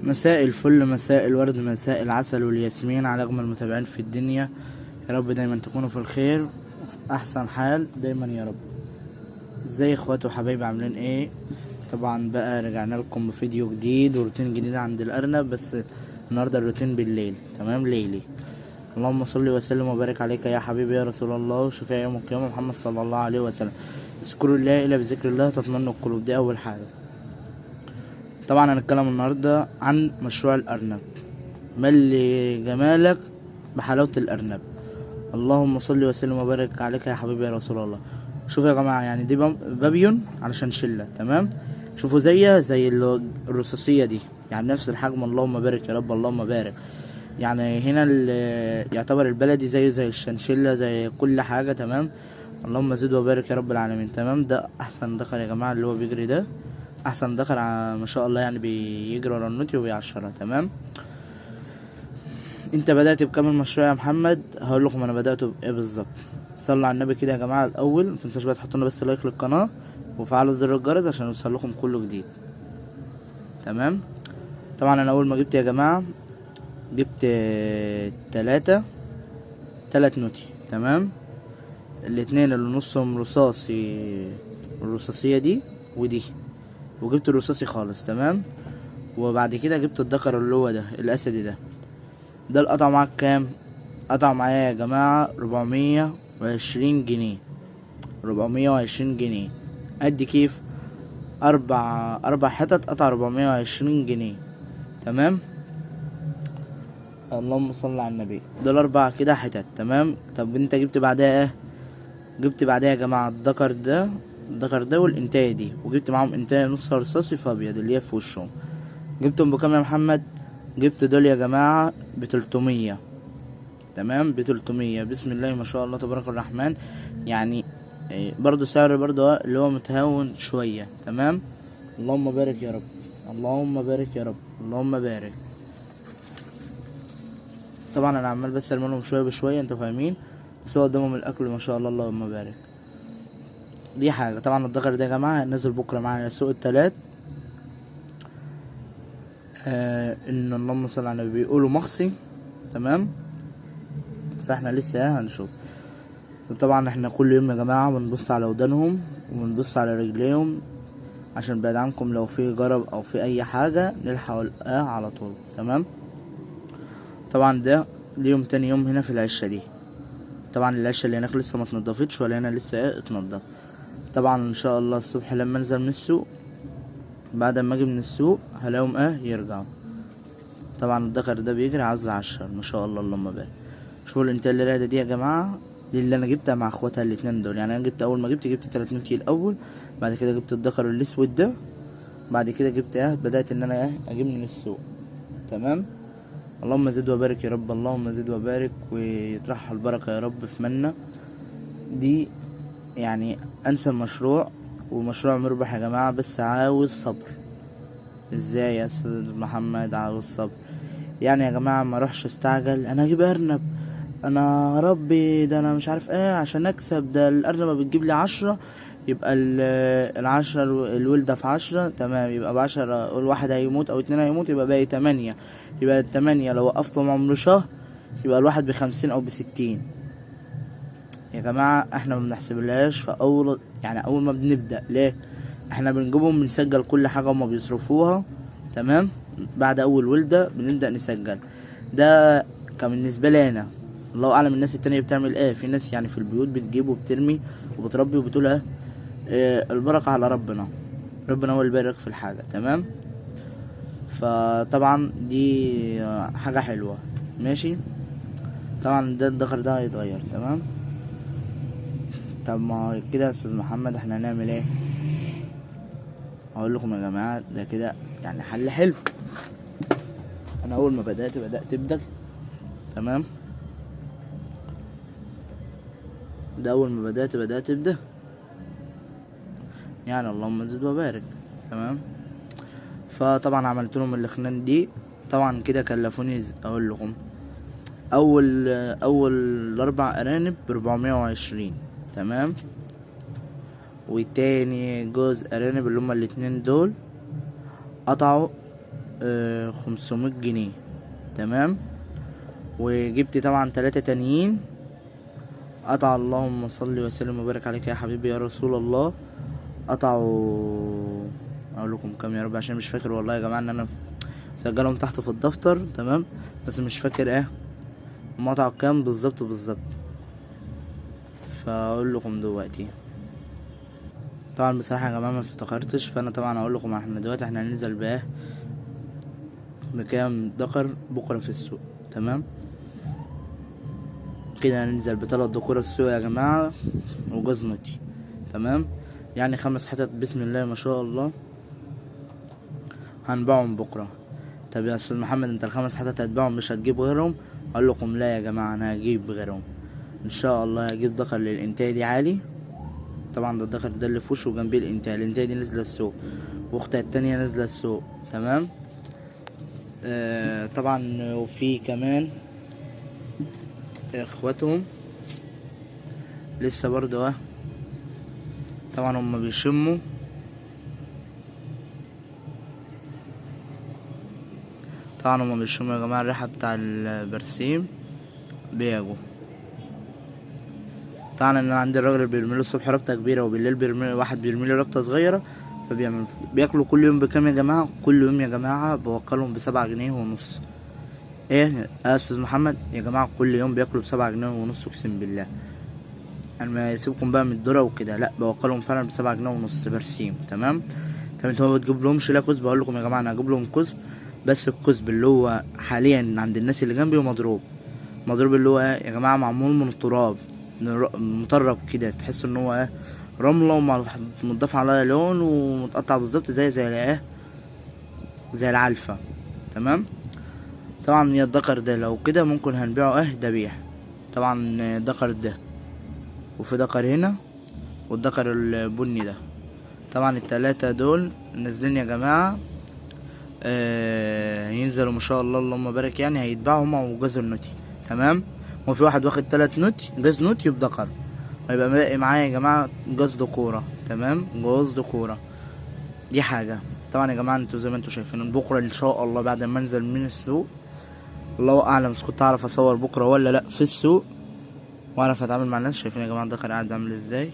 مساء الفل، مساء الورد، مساء العسل والياسمين على اجمل متابعين في الدنيا. يا رب دايما تكونوا في الخير وفي احسن حال دايما يا رب. ازاي اخواتي وحبايبي عاملين ايه؟ طبعا بقى رجعنا لكم بفيديو جديد وروتين جديد عند الارنب، بس النهارده الروتين بالليل، تمام، ليلي. اللهم صل وسلم وبارك عليك يا حبيبي يا رسول الله وشفيع يوم القيامه محمد صلى الله عليه وسلم. اذكروا الله الا بذكر الله تطمئن القلوب، دي اول حاجه. طبعا هنتكلم النهارده عن مشروع الارنب. ملي جمالك بحلاوه الارنب. اللهم صل وسلم وبارك عليك يا حبيبي يا رسول الله. شوفوا يا جماعه، يعني دي بابيون علشان شله، تمام. شوفوا زي الرصاصيه دي، يعني نفس الحجم. اللهم بارك يا رب، اللهم بارك. يعني هنا يعتبر البلدي زي الشنشله، زي كل حاجه، تمام. اللهم زد وبارك يا رب العالمين، تمام. ده احسن دخل يا جماعه، اللي هو بيجري ده احسن دخل، ما شاء الله، يعني بيجري ورا النوتي وبيعشرها، تمام. انت بدأت بكام المشروع يا محمد؟ هقول لكم انا بدأت بايه بالظبط. صلوا على النبي كده يا جماعه الاول، متنساش بقى تحطوا لنا بس لايك للقناه وفعلوا زر الجرس عشان يوصل لكم كله جديد، تمام. طبعا انا اول ما جبت يا جماعه جبت تلات نوتي، تمام. الاتنين اللي نصهم رصاصي، الرصاصيه دي ودي، وجبت الرصاصي خالص، تمام. وبعد كده جبت الذكر اللي هو ده الاسدي ده القطع معاك كام؟ قطع معايا يا جماعة 420 جنيه، 420 جنيه. قد كيف؟ اربع حتت قطع 420 جنيه، تمام. اللهم صل على النبي. دول اربع كده حتت، تمام. طب انت جبت بعدها ايه؟ جبت بعدها يا جماعة الذكر ده والانتاية دي، وجبت معاهم انتاية نص رصاصي في ابيض اللي هي في وشهم. جبتهم بكام يا محمد؟ جبت دول يا جماعة ب300، تمام، ب300. بسم الله ما شاء الله تبارك الرحمن. يعني برضو سعر برضو اللي هو متهاون شوية، تمام. اللهم بارك يا رب، اللهم بارك يا رب، اللهم بارك. طبعا انا عمال بس ارمي لهم شوية بشوية، انتوا فاهمين، بس هو قدامهم الاكل ما شاء الله، اللهم بارك. دي حاجة. طبعا الدجر ده يا جماعة نازل بكرة معايا سوق التلات. ان اللهم صل على النبي بيقولوا مخصي، تمام. فاحنا لسه هنشوف. طبعا احنا كل يوم يا جماعة بنبص على ودانهم وبنبص على رجليهم عشان بعد عنكم لو في جرب او في اي حاجة نلحق على طول، تمام. طبعا ده اليوم تاني يوم هنا في العشة دي. طبعا العشة اللي هناك لسه ما اتنضفتش، ولا هنا لسه اتنضف. طبعا ان شاء الله الصبح لما انزل من السوق، بعد ما اجي من السوق هلاقيهم يرجعوا. طبعا الدكر ده بيجري عز عشر ما شاء الله، اللهم بارك. شوفوا الانتاج اللي رايده دي يا جماعه، دي اللي انا جبتها مع اخواتها الاتنين دول. يعني انا جبت اول ما جبت 3 كيلو الاول، بعد كده جبت الدكر الاسود ده، بعد كده جبت بدات ان انا اجيب من السوق، تمام. اللهم زد وبارك يا رب، اللهم زد وبارك ويطرحها البركه يا رب في منا. دي يعني انسى مشروع، ومشروع مربح يا جماعه، بس عاوز صبر. ازاي يا استاذ محمد عاوز صبر؟ يعني يا جماعه ما اروحش استعجل انا اجيب ارنب، انا ربي ده انا مش عارف ايه عشان اكسب. ده الارنبه بتجيب لي 10، يبقى ال10 الولده في 10، تمام. يبقى ب10 الواحد هيموت او 2 هيموت، يبقى باقي 8. يبقى ال8 لو وقفتهم عمر شهر يبقى الواحد ب50 او ب60. يا جماعه احنا ما بنحسبلهاش في اول ما بنبدا. ليه؟ احنا بنجيبهم بنسجل كل حاجه هما بيصرفوها، تمام. بعد اول ولده بنبدا نسجل. ده كان بالنسبه لي انا، الله اعلم الناس التانية بتعمل ايه. في ناس يعني في البيوت بتجيب وبترمي وبتربي وبتقول البركه على ربنا، ربنا هو اللي بيبارك في الحاجه، تمام. فطبعا دي حاجه حلوه، ماشي. طبعا ده الدخل ده هيتغير، تمام. طب ما كده يا استاذ محمد احنا هنعمل ايه؟ هقول لكم يا جماعه، ده كده يعني حل حلو. انا اول ما بدات بده، تمام. ده اول ما بدات بده، يعني اللهم زد وبارك، تمام. فطبعا عملت لهم الاخنان دي. طبعا كده كلفوني اقول لكم اول 4 ارانب ب420، تمام. وتاني جوز ارانب اللي هما الاتنين دول قطعوا 500 جنيه. تمام. وجبت طبعا 3 تانيين قطع. اللهم صل وسلم وبارك عليك يا حبيبي يا رسول الله. قطعوا اقول لكم كام يا رب عشان مش فاكر والله يا جماعه، ان انا مسجلهم تحت في الدفتر. تمام. بس مش فاكر ايه هم قطعوا كام بالظبط، فاقول لكم دلوقتي. طبعا بصراحه يا جماعه ما افتكرتش، فانا طبعا اقول لكم احنا دلوقتي هننزل بايه بكام دكر بكره في السوق. تمام. كده هننزل ب3 دكور السوق يا جماعه وجوز نوتي. تمام. يعني 5 حتت بسم الله ما شاء الله هنبيعهم بكره. طب يا استاذ محمد انت ال5 حتت هتبيعهم مش هتجيب غيرهم؟ اقول لكم لا يا جماعه انا هجيب غيرهم ان شاء الله. هجيب دكر للانتاج عالي. طبعا ده الدكر ده اللي في وشه وجنبيه الانتاج دي نازله السوق واختها التانية نازله السوق. تمام. طبعا وفي كمان اخواتهم لسه برضو طبعا هم بيشموا. طبعا هم بيشموا يا جماعه الريحه بتاع البرسيم بيجوا. طبعا انا عندي الراجل اللي بيرميله الصبح ربطه كبيره وبالليل واحد بيرميله ربطه صغيره، بياكلوا كل يوم بكام يا جماعه؟ كل يوم يا جماعه بوكلهم ب7 جنيه ونص. ايه يا استاذ محمد يا جماعه كل يوم بياكلوا ب7 جنيه ونص اقسم بالله. انا ما يسيبكم بقى من الذره وكده، لا بوكلهم فعلا ب7 جنيه ونص برسيم. تمام. طب انتوا ما بتجيب لهمش لا كزب؟ بقول لكم يا جماعه انا هجيب لهم كزب، بس الكزب اللي هو حاليا عند الناس اللي جنبي ومضروب اللي هو يا جماعه معمول من التراب مطرب كده، تحس ان هو رمله ومضاف عليها لون ومتقطع بالظبط زي العلفه. تمام. طبعا يا الدكر ده لو كده ممكن هنبيعه ذبيح. طبعا الدكر ده وفي دكر هنا والدكر البني ده. طبعا ال3 دول نازلين يا جماعه هينزلوا ما شاء الله اللهم بارك، يعني هيتباعوا هما وجوز النوتي. تمام. وفي واحد واخد 3 نوتي جوز نوتي بدكر، هيبقى باقي معايا يا جماعه جوز دكوره. تمام. جوز دكوره دي حاجه. طبعا يا جماعه انتوا زي ما انتوا شايفين بكره ان شاء الله بعد ما انزل من السوق، الله اعلم اذا كنت اعرف اصور بكره ولا لا في السوق واعرف اتعامل مع الناس. شايفين يا جماعه الدكر قاعد عامل ازاي؟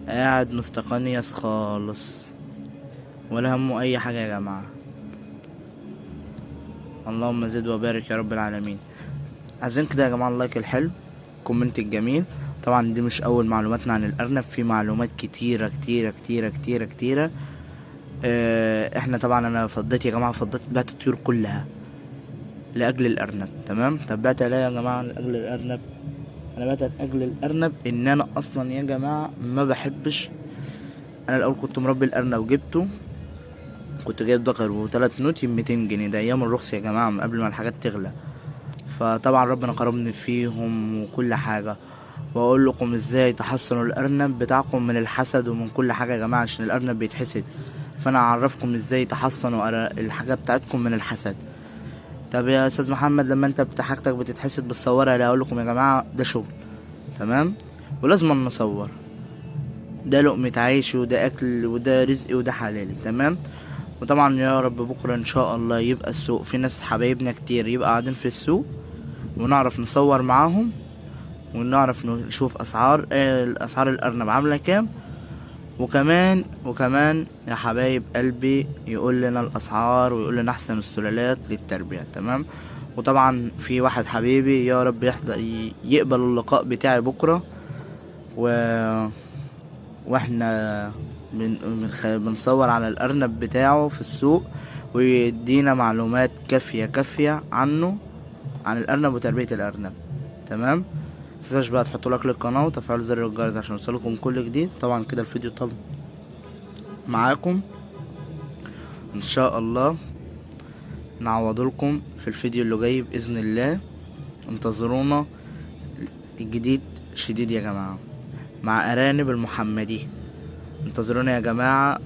قاعد مستقنيس خالص ولا همه اي حاجه يا جماعه. اللهم زد وبارك يا رب العالمين. عايزين كده يا جماعه اللايك الحلو، كومنت الجميل. طبعا دي مش اول معلوماتنا عن الارنب، في معلومات كتيره كتيره كتيره كتيره كتيره. احنا طبعا انا فضيت يا جماعه بعت الطيور كلها لاجل الارنب. تمام. طب بعت ليه يا جماعه لاجل الارنب؟ انا بعت لاجل الارنب ان انا اصلا يا جماعه ما بحبش. انا الاول كنت مربي الارنب وجبته، كنت جايب دكر و3 نوتي ب200 جنيه، ده ايام الرخص يا جماعه من قبل ما الحاجات تغلى. فطبعا ربنا كرمني فيهم وكل حاجه. واقول لكم ازاي تحصنوا الارنب بتاعكم من الحسد ومن كل حاجه يا جماعه عشان الارنب بيتحسد. فانا اعرفكم ازاي تحصنوا الحاجه بتاعتكم من الحسد. طب يا استاذ محمد لما انت حاجتك بتتحسد بتصورها؟ لا، اقول لكم يا جماعه ده شغل. تمام. ولازم نصور، ده لقمة عيش وده اكل وده رزق وده حلال. تمام. وطبعا يا رب بكره ان شاء الله يبقى السوق في ناس حبايبنا كتير يبقى قاعدين في السوق ونعرف نصور معاهم ونعرف نشوف اسعار الارنب عامله كام. وكمان يا حبايب قلبي يقول لنا الاسعار ويقول لنا احسن السلالات للتربيه. تمام. وطبعا في واحد حبيبي يا رب يقبل اللقاء بتاعي بكره واحنا بنصور على الارنب بتاعه في السوق ويدينا معلومات كافيه عنه عن الارنب وتربيه الارنب. تمام. متنساش بقى تحطوا لايك للقناه وتفعيل زر الجرس عشان يوصلكم كل جديد. طبعا كده الفيديو طب معاكم ان شاء الله نعوضلكم في الفيديو اللي جاي باذن الله. انتظرونا، الجديد شديد يا جماعه مع ارانب المحمدي. انتظرونا يا جماعه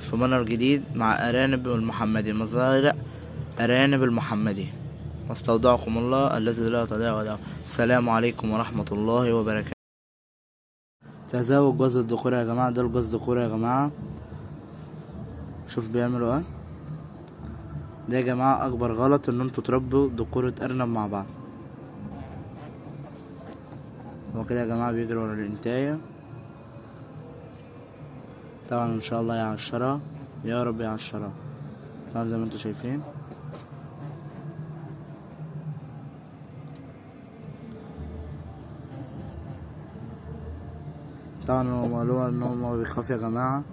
في منر جديد مع ارانب المحمدي، مزارع ارانب المحمدي. واستودعكم الله الذي لا تضيع ودائعه. السلام عليكم ورحمه الله وبركاته. تزاوج جوز الذكورة يا جماعه، ده الجوز ذكورة يا جماعه. شوف بيعملوا ايه. ده يا جماعة اكبر غلط ان انتوا تربوا ذكورة ارنب مع بعض. هو كده يا جماعة بيجري ورا الانتاية. طبعا ان شاء الله يعشرها، يا رب يعشرها. طبعا زي ما انتوا شايفين. طبعا هو قالوا ان هو بيخاف يا جماعة،